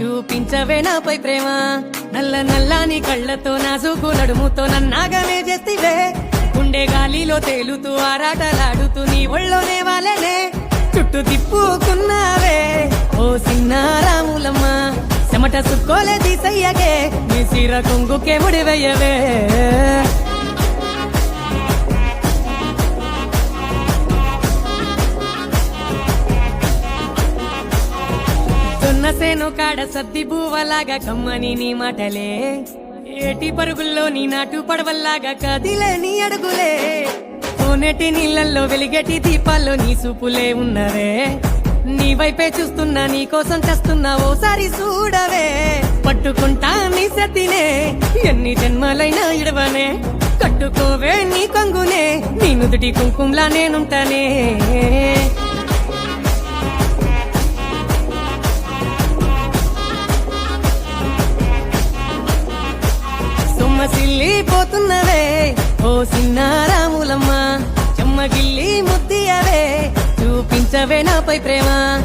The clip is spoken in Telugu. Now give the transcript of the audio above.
చూపించవే నాపై ప్రేమ నల్ల నల్లాని కళ్ళతో నాజుకు నడుముతో నన్నాగమే చేస్తివే గుండె గాలిలో తేలుతూ ఆరాటలాడుతూ నీ ఒళ్ళోనే వాలేనే చుట్టూ తిప్పుకున్నావే ఓ సిన్నారాములమ్మ చెమట సుక్కోలే తీసయ్యకే నీ సీర కొంగుకే ముడివెయ్యవే సేను కాడ సద్ది బువ్వలాగా కమ్మని నీ మాటలే ఏటి పరుగుల్లో నీ నాటు పడవల్లాగా కదిలే నీ అడుగులే కోనేటి నీళ్ళల్లో వెలిగేటి దీపాల్లో నీ సూపులే ఉన్నవే నీ వైపే చూస్తున్నా నీ కోసం చేస్తున్నా ఓసారి చూడవే పట్టుకుంటా నీ సతినే ఎన్ని జన్మలైనా ఇడవనే కట్టుకోవే నీ కొంగునే నీ నుదుటి కుంకుమలా నేనుంటానే పోతున్నవే ఓ సిన్నారాములమ్మ చెమ్మగిల్లి ముద్దియవే చూపించవే నాపై ప్రేమ